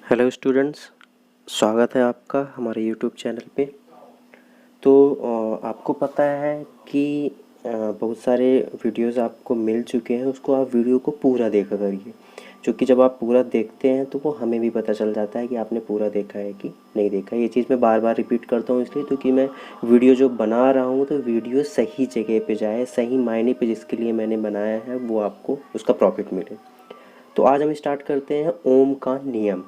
Hello students, स्वागत है आपका हमारे यूट्यूब चैनल पे। तो आपको पता है कि बहुत सारे वीडियोस आपको मिल चुके हैं। उसको आप वीडियो को पूरा देखा करिए, क्योंकि जब आप पूरा देखते हैं तो वो हमें भी पता चल जाता है कि आपने पूरा देखा है कि नहीं देखा है। ये चीज़ मैं बार बार रिपीट करता हूँ इसलिए, क्योंकि मैं वीडियो जो बना रहा हूँ तो वीडियो सही जगह पे जाए, सही मायने पे जिसके लिए मैंने बनाया है वो आपको उसका प्रॉफिट मिले। तो आज हम स्टार्ट करते हैं ओम का नियम।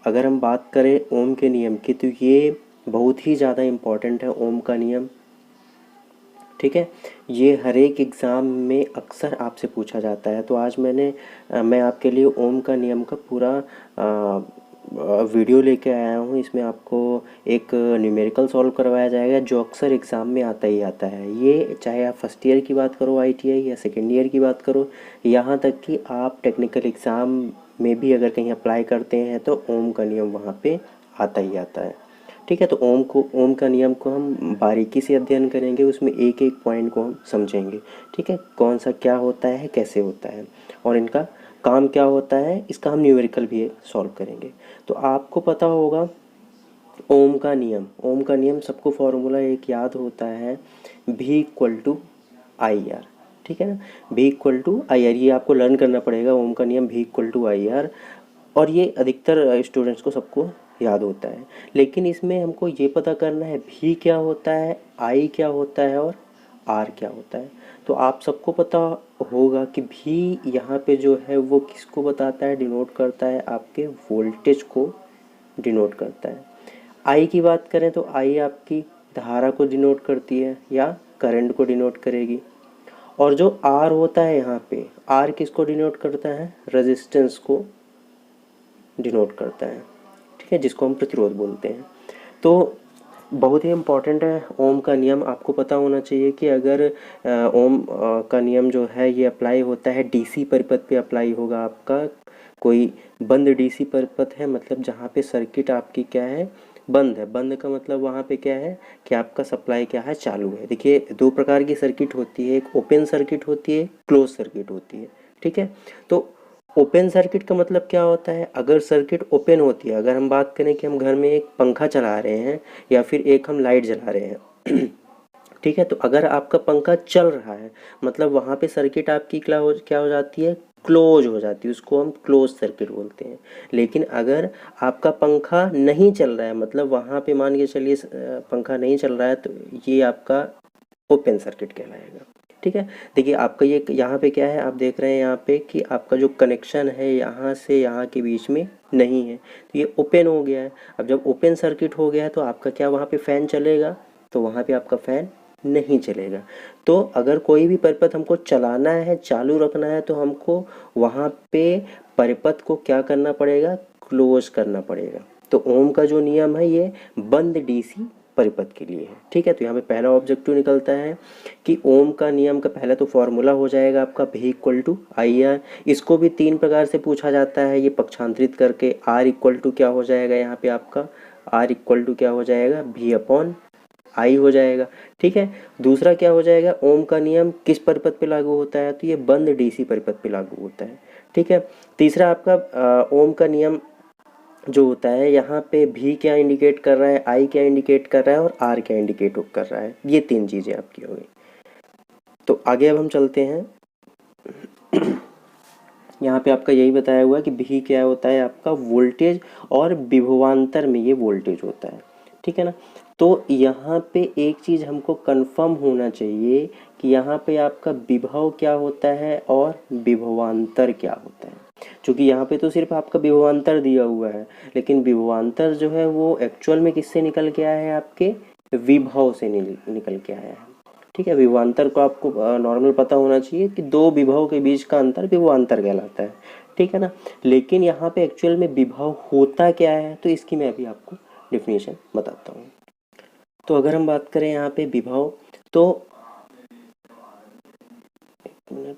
अगर हम बात करें ओम के नियम की तो ये बहुत ही ज़्यादा इम्पॉर्टेंट है ओम का नियम। ठीक है, ये हर एक एग्ज़ाम में अक्सर आपसे पूछा जाता है। तो आज मैं आपके लिए ओम का नियम का पूरा वीडियो लेके आया हूँ। इसमें आपको एक न्यूमेरिकल सॉल्व करवाया जाएगा जो अक्सर एग्ज़ाम में आता ही आता है। ये चाहे आप फर्स्ट ईयर की बात करो आईटीआई या सेकेंड ईयर की बात करो, यहाँ तक कि आप टेक्निकल एग्ज़ाम में भी अगर कहीं अप्लाई करते हैं तो ओम का नियम वहाँ पे आता ही आता है। ठीक है, तो ओम का नियम को हम बारीकी से अध्ययन करेंगे, उसमें एक एक पॉइंट को हम समझेंगे। ठीक है, कौन सा क्या होता है, कैसे होता है और इनका काम क्या होता है, इसका हम न्यूमेरिकल भी सॉल्व करेंगे। तो आपको पता होगा ओम का नियम सबको फॉर्मूला एक याद होता है, भी इक्वल टू आई आर। ठीक है ना, भी इक्वल टू आई आर, ये आपको लर्न करना पड़ेगा। ओम का नियम भी इक्वल टू आई आर, और ये अधिकतर स्टूडेंट्स को सबको याद होता है। लेकिन इसमें हमको ये पता करना है भी क्या होता है, आई क्या होता है और आर क्या होता है। तो आप सबको पता होगा कि भी यहाँ पे जो है वो किसको बताता है, डिनोट करता है, आपके वोल्टेज को डिनोट करता है। आई की बात करें तो आई आपकी धारा को डिनोट करती है या करंट को डिनोट करेगी। और जो आर होता है यहाँ पे, आर किसको डिनोट करता है, रेजिस्टेंस को डिनोट करता है। ठीक है, जिसको हम प्रतिरोध बोलते हैं। तो बहुत ही इम्पॉर्टेंट है ओम का नियम। आपको पता होना चाहिए कि अगर ओम का नियम जो है ये अप्लाई होता है डीसी परिपथ पे अप्लाई होगा। आपका कोई बंद डीसी परिपथ है, मतलब जहाँ पे सर्किट आपकी क्या है, बंद है। बंद का मतलब वहाँ पे क्या है कि आपका सप्लाई क्या है, चालू है। देखिए, दो प्रकार की सर्किट होती है, एक ओपन सर्किट होती है, क्लोज सर्किट होती है। ठीक है, तो ओपन सर्किट का मतलब क्या होता है, अगर सर्किट ओपन होती है, अगर हम बात करें कि हम घर में एक पंखा चला रहे हैं या फिर एक हम लाइट जला रहे हैं ठीक है, तो अगर आपका पंखा चल रहा है मतलब वहाँ पे सर्किट आपकी क्या हो जाती है, क्लोज हो जाती है, उसको हम क्लोज सर्किट बोलते हैं। लेकिन अगर आपका पंखा नहीं चल रहा है, मतलब वहाँ पे मान के चलिए पंखा नहीं चल रहा है, तो ये आपका ओपन सर्किट कहलाएगा। ठीक है, देखिए आपका ये यहाँ पे क्या है, आप देख रहे हैं यहाँ पे कि आपका जो कनेक्शन है यहाँ से यहाँ के बीच में नहीं है, तो ये ओपन हो गया है। अब जब ओपन सर्किट हो गया है तो आपका क्या वहाँ पे फ़ैन चलेगा, तो वहाँ पे आपका फ़ैन नहीं चलेगा। तो अगर कोई भी परिपथ हमको चलाना है, चालू रखना है, तो हमको वहाँ पे परिपथ को क्या करना पड़ेगा, क्लोज करना पड़ेगा। तो ओम का जो नियम है ये बंद डीसी परिपथ के लिए है। ठीक है, तो यहाँ पे पहला ऑब्जेक्टिव निकलता है कि ओम का नियम का पहला तो फॉर्मूला हो जाएगा आपका भी इक्वल टू आई आर। इसको भी तीन प्रकार से पूछा जाता है, ये पक्षांतरित करके। आर इक्वल टू क्या हो जाएगा यहाँ पे आपका, आर इक्वल टू क्या हो जाएगा, भी अपॉन आई हो जाएगा। ठीक है, दूसरा क्या हो जाएगा, ओम का नियम किस परिपथ पे लागू होता है, तो ये बंद डीसी परिपथ पे लागू होता है। ठीक है, तीसरा आपका ओम का नियम जो होता है, यहाँ पे भी क्या इंडिकेट कर रहा है, आई क्या इंडिकेट कर रहा है और आर क्या इंडिकेट कर रहा है, ये तीन चीज़ें आपकी हो गई। तो आगे अब हम चलते हैं यहाँ पे आपका यही बताया हुआ है कि भी क्या होता है, आपका वोल्टेज और विभवांतर में ये वोल्टेज होता है। ठीक है ना, तो यहाँ पे एक चीज़ हमको कंफर्म होना चाहिए कि यहाँ पे आपका विभव क्या होता है और विभवांतर क्या होता है। क्योंकि यहाँ पे तो सिर्फ आपका विभवांतर दिया हुआ है, लेकिन विभवांतर जो है वो एक्चुअल में किससे निकल के आया है, आपके विभव से निकल के आया है। ठीक है, विभवांतर को आपको नॉर्मल पता होना चाहिए कि दो विभव के बीच का अंतर विभवांतर कहलाता है। ठीक है ना, लेकिन यहाँ पे एक्चुअल में विभव होता क्या है, तो इसकी मैं अभी आपको डिफिनेशन बताता हूँ। तो अगर हम बात करें यहाँ पे विभव, तो एक मिनट,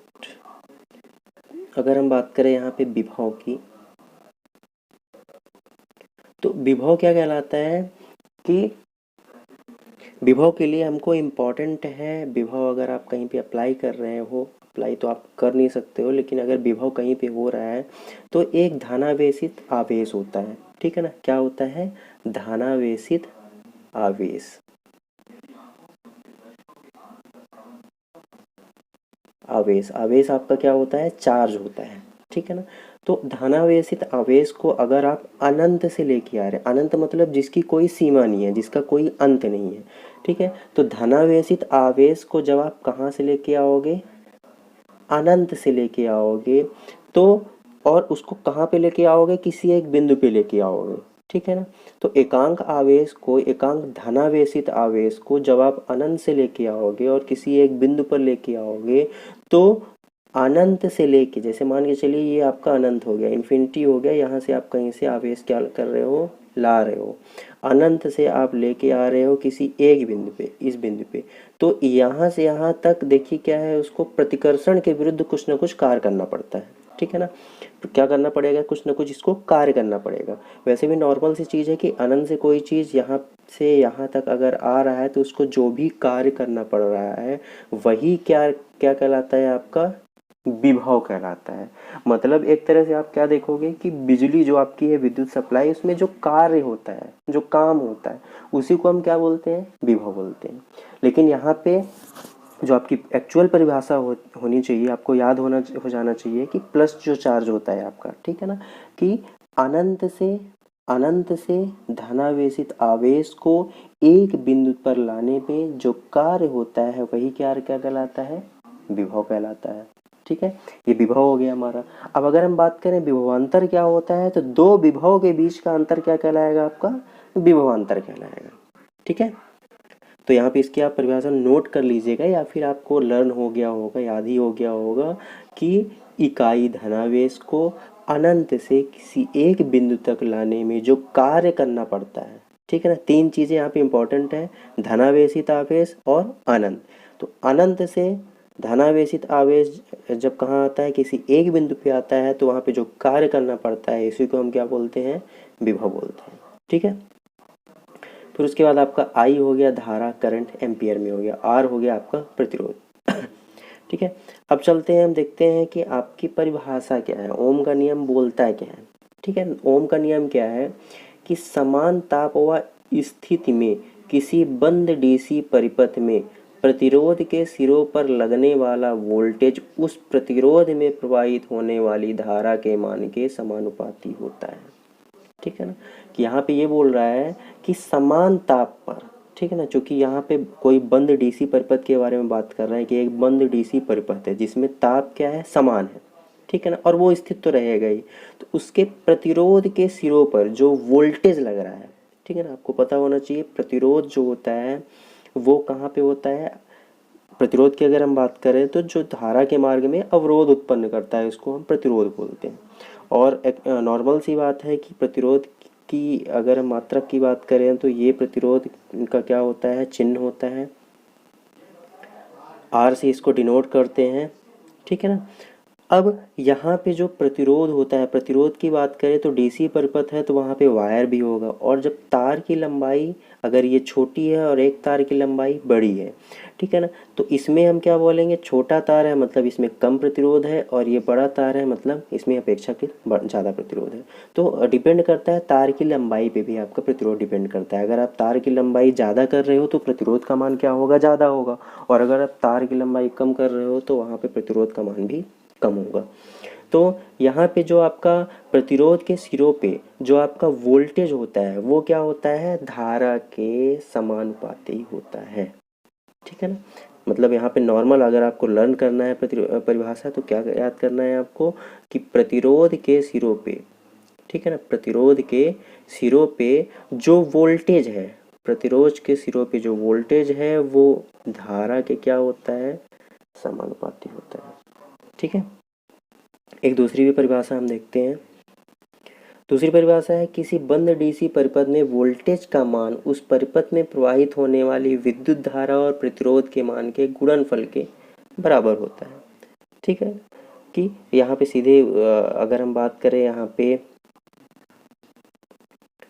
अगर हम बात करें यहाँ पे विभव की, तो विभव क्या कहलाता है कि विभव के लिए हमको इम्पॉर्टेंट है, विभव अगर आप कहीं पे अप्लाई कर रहे हो, अप्लाई तो आप कर नहीं सकते हो, लेकिन अगर विभव कहीं पे हो रहा है तो एक धनावेशित आवेश होता है, ठीक है ना। क्या होता है? धनावेशित आवेश। आवेश, आवेश आपका क्या होता है? चार्ज होता है, ठीक है ना। तो धनावेशित आवेश को अगर आप अनंत से लेके आ रहे हैं, अनंत मतलब जिसकी कोई सीमा नहीं है, जिसका कोई अंत नहीं है, ठीक है। तो धनावेशित आवेश को जब आप कहाँ से लेके आओगे? अनंत से लेके आओगे, तो और उसको कहाँ पे लेके आओगे? किसी एक बिंदु पे लेके आओगे, ठीक है ना। तो एकांक आवेश को, एकांक धनावेशित आवेश को जब आप अनंत से लेके आओगे और किसी एक बिंदु पर लेके आओगे, तो अनंत से लेके, जैसे मान के चलिए ये आपका अनंत हो गया, इन्फिनिटी हो गया, यहाँ से आप कहीं से आवेश क्या कर रहे हो? ला रहे हो। अनंत से आप लेके आ रहे हो किसी एक बिंदु पे, इस बिंदु पे, तो यहाँ से यहाँ तक देखिए क्या है, उसको प्रतिकर्षण के विरुद्ध कुछ ना कुछ कार्य करना पड़ता है, ठीक है ना। तो क्या करना पड़ेगा? कुछ ना कुछ इसको कार्य करना पड़ेगा। वैसे भी नॉर्मल सी चीज़ है कि अनंत से कोई चीज़ यहाँ से यहाँ तक अगर आ रहा है तो उसको जो भी कार्य करना पड़ रहा है वही क्या क्या कहलाता है? आपका विभव कहलाता है। मतलब एक तरह से आप क्या देखोगे कि बिजली जो आपकी है, विद्युत सप्लाई, उसमें जो कार्य होता है, जो काम होता है, उसी को हम क्या बोलते हैं? विभव बोलते हैं। लेकिन यहाँ पे जो आपकी एक्चुअल परिभाषा होनी चाहिए, आपको याद हो जाना चाहिए कि प्लस जो चार्ज होता है आपका, ठीक है ना, कि अनंत से धनावेशित आवेश को एक बिंदु पर लाने पे जो कार्य होता है वही क्या कहलाता है? विभव कहलाता है, ठीक है। ये विभव हो गया हमारा। अब अगर हम बात करें विभवांतर क्या होता है, तो दो विभव के बीच का अंतर क्या कहलाएगा? आपका विभवांतर कहलाएगा, ठीक है। तो यहाँ पे इसकी आप परिभाषा नोट कर लीजिएगा, या फिर आपको लर्न हो गया होगा, याद ही हो गया होगा कि इकाई धनावेश को अनंत से किसी एक बिंदु तक लाने में जो कार्य करना पड़ता है, ठीक है ना। तीन चीज़ें यहाँ पे इंपॉर्टेंट है, धनावेशित आवेश और अनंत। तो अनंत से धनावेशित आवेश जब कहाँ आता है? किसी एक बिंदु पे आता है, तो वहाँ पे जो कार्य करना पड़ता है इसी को हम क्या बोलते हैं? विभव बोलते हैं, ठीक है। फिर उसके बाद आपका आई हो गया धारा, करंट एम्पियर में हो गया, आर हो गया आपका प्रतिरोध। ठीक है। अब चलते हैं, हम देखते हैं कि आपकी परिभाषा क्या है, ओम का नियम बोलता है क्या है, ठीक है। ओम का नियम क्या है कि समान ताप व स्थिति में किसी बंद डीसी परिपथ में प्रतिरोध के सिरों पर लगने वाला वोल्टेज उस प्रतिरोध में प्रवाहित होने वाली धारा के मान के समानुपाती होता है, ठीक है ना। कि यहाँ पे ये बोल रहा है कि समान ताप पर, ठीक है ना, क्योंकि यहाँ पे कोई बंद डीसी परिपथ के बारे में बात कर रहा है कि एक बंद डीसी परिपथ है जिसमें ताप क्या है? समान है, ठीक है ना, और वो स्थित तो रहेगा ही। तो उसके प्रतिरोध के सिरों पर जो वोल्टेज लग रहा है, ठीक है ना, आपको पता होना चाहिए प्रतिरोध जो होता है वो कहाँ पे होता है। प्रतिरोध की अगर हम बात करें तो जो धारा के मार्ग में अवरोध उत्पन्न करता है उसको हम प्रतिरोध बोलते हैं। और एक नॉर्मल सी बात है कि प्रतिरोध की अगर हम मात्रक की बात करें तो ये प्रतिरोध का क्या होता है? चिन्ह होता है, आर से इसको डिनोट करते हैं, ठीक है ना। अब यहाँ पे जो प्रतिरोध होता है, प्रतिरोध की बात करें तो डीसी परिपथ है तो वहाँ पे वायर भी होगा, और जब तार की लंबाई अगर ये छोटी है और एक तार की लंबाई बड़ी है, ठीक है ना, तो इसमें हम क्या बोलेंगे? छोटा तार है मतलब इसमें कम प्रतिरोध है, और ये बड़ा तार है मतलब इसमें अपेक्षाकृत ज़्यादा प्रतिरोध है। तो डिपेंड करता है तार की लंबाई पे भी आपका प्रतिरोध डिपेंड करता है। अगर आप तार की लंबाई ज़्यादा कर रहे हो तो प्रतिरोध का मान क्या होगा? ज़्यादा होगा, और अगर आप तार की लंबाई कम कर रहे हो तो वहाँ पे प्रतिरोध का मान भी कम होगा। तो यहाँ पे जो आपका प्रतिरोध के सिरों पे जो आपका वोल्टेज होता है वो क्या होता है? धारा के समानुपाती होता है, ठीक है ना। मतलब यहाँ पे नॉर्मल अगर आपको लर्न करना है परिभाषा, तो क्या याद करना है आपको कि प्रतिरोध के सिरों पे, ठीक है ना, प्रतिरोध के सिरों पे जो वोल्टेज है, प्रतिरोध के सिरों पे जो वोल्टेज है वो धारा के क्या होता है? समानुपाती होता है, ठीक है। एक दूसरी भी परिभाषा हम देखते हैं। दूसरी परिभाषा है किसी बंद डीसी परिपथ में वोल्टेज का मान उस परिपथ में प्रवाहित होने वाली विद्युत धारा और प्रतिरोध के मान के गुणनफल के बराबर होता है, ठीक है। कि यहाँ पे सीधे अगर हम बात करें यहाँ पे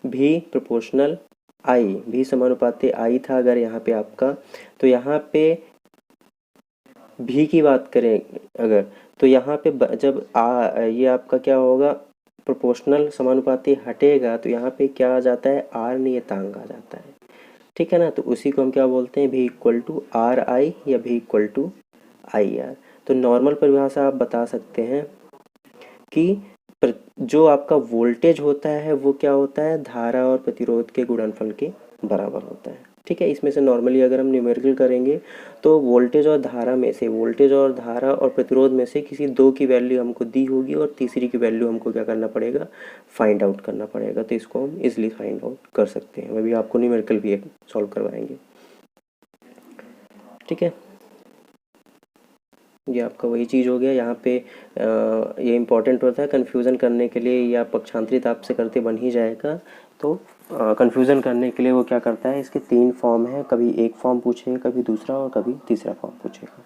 भी प्रोपोर्शनल आई, भी समानुपाती आई था अगर यहाँ पे आपका, तो यहाँ पे भी की बात करें अगर, तो यहाँ पे जब ये आपका क्या होगा, प्रोपोर्शनल समानुपाती हटेगा तो यहाँ पे क्या आ जाता है, आर नियतांक आ जाता है। ठीक है ना, तो उसी को हम क्या बोलते हैं, भी इक्वल टू आर आई या भी इक्वल टू आई आर। तो नॉर्मल परिभाषा आप बता सकते हैं कि जो आपका वोल्टेज होता है वो क्या होता है, धारा और प्रतिरोध के गुणनफल के बराबर होता है। ठीक है, इसमें से नॉर्मली अगर हम न्यूमेरिकल करेंगे तो वोल्टेज और धारा में से, वोल्टेज और धारा और प्रतिरोध में से किसी दो की वैल्यू हमको दी होगी और तीसरी की वैल्यू हमको क्या करना पड़ेगा, फाइंड आउट करना पड़ेगा। तो इसको हम इजिली फाइंड आउट कर सकते हैं, अभी आपको न्यूमेरिकल भी एक सॉल्व करवाएंगे। ठीक है, ये आपका वही चीज़ हो गया। यहाँ पे ये इंपॉर्टेंट होता है कन्फ्यूज़न करने के लिए, या पक्षांतरित आपसे करते बन ही जाएगा। तो कन्फ्यूज़न करने के लिए वो क्या करता है, इसके 3 फॉर्म हैं, कभी एक फॉर्म पूछेगा, कभी दूसरा और कभी तीसरा फॉर्म पूछेगा।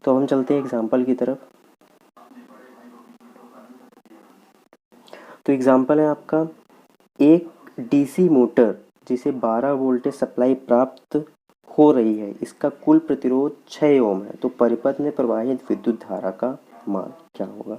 तो हम चलते हैं एग्जाम्पल की तरफ। तो एग्जाम्पल है आपका, एक डीसी मोटर जिसे 12 वोल्टेज सप्लाई प्राप्त हो रही है, इसका कुल प्रतिरोध 6 ओम है, तो परिपथ में प्रवाहित विद्युत धारा का मान क्या होगा।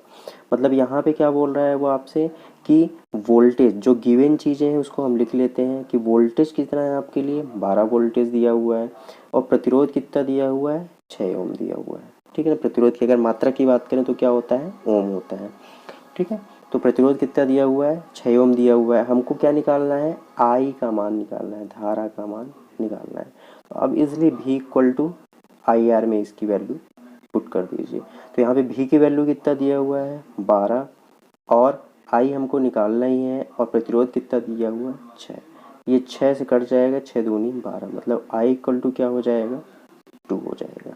मतलब यहाँ पे क्या बोल रहा है वो आपसे कि वोल्टेज, जो गिवन चीज़ें हैं उसको हम लिख लेते हैं कि वोल्टेज कितना है आपके लिए, 12 वोल्टेज दिया हुआ है, और प्रतिरोध कितना दिया हुआ है, 6 ओम दिया हुआ है। ठीक है ना, प्रतिरोध की अगर मात्रा की बात करें तो क्या होता है, ओम होता है। ठीक है, तो प्रतिरोध कितना दिया हुआ है, 6 ओम दिया हुआ है। हमको क्या निकालना है, आई का मान निकालना है, धारा का मान निकालना है। तो अब इसलिए भी इक्वल टू आई आर में इसकी वैल्यू पुट कर दीजिए। तो यहाँ पे भी की वैल्यू कितना दिया हुआ है, 12, और आई हमको निकालना ही है, और प्रतिरोध कितना दिया हुआ है, 6। ये 6 से कट जाएगा, 6 दूनी 12, मतलब आई इक्वल टू क्या हो जाएगा, 2 हो जाएगा।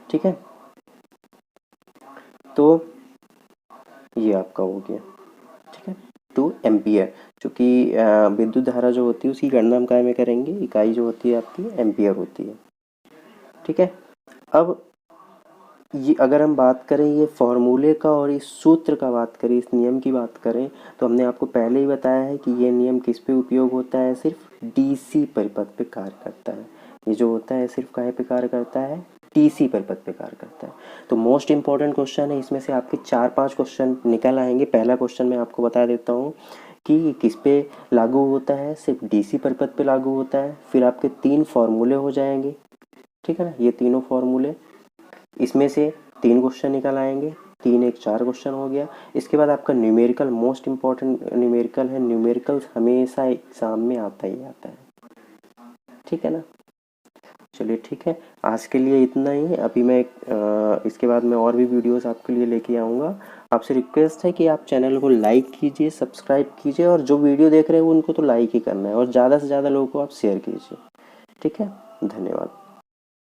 ठीक है, तो ये आपका हो गया। ठीक है, 2 एम्पियर, चूँकि विद्युत धारा जो होती है उसकी गणना हम काय में करेंगे, इकाई जो होती है आपकी एम्पियर होती है। ठीक है, अब ये अगर हम बात करें ये फॉर्मूले का और इस सूत्र का बात करें, इस नियम की बात करें, तो हमने आपको पहले ही बताया है कि ये नियम किस पे उपयोग होता है, सिर्फ डीसी परिपथ पे कार्य करता है। ये जो होता है सिर्फ काहे पे कार्य करता है, डीसी परिपथ पे कार्य करता है। तो मोस्ट इंपॉर्टेंट क्वेश्चन है, इसमें से आपके 4-5 क्वेश्चन निकल आएंगे। पहला क्वेश्चन मैं आपको बता देता हूँ कि ये किस पे लागू होता है, सिर्फ डीसी परिपथ पे लागू होता है। फिर आपके 3 फॉर्मूले हो जाएंगे। ठीक है ना, ये तीनों फॉर्मूले, इसमें से 3 क्वेश्चन निकल आएंगे, 3 1 4 क्वेश्चन हो गया। इसके बाद आपका न्यूमेरिकल, मोस्ट इंपॉर्टेंट न्यूमेरिकल है। न्यूमेरिकल हमेशा एग्जाम में आता ही आता है। ठीक है ना, चलिए ठीक है, आज के लिए इतना ही। अभी मैं इसके बाद मैं और भी वीडियोस आपके लिए लेके आऊँगा। आपसे रिक्वेस्ट है कि आप चैनल को लाइक कीजिए, सब्सक्राइब कीजिए, और जो वीडियो देख रहे हैं उनको तो लाइक ही करना है, और ज़्यादा से ज़्यादा लोगों को आप शेयर कीजिए। ठीक है, धन्यवाद।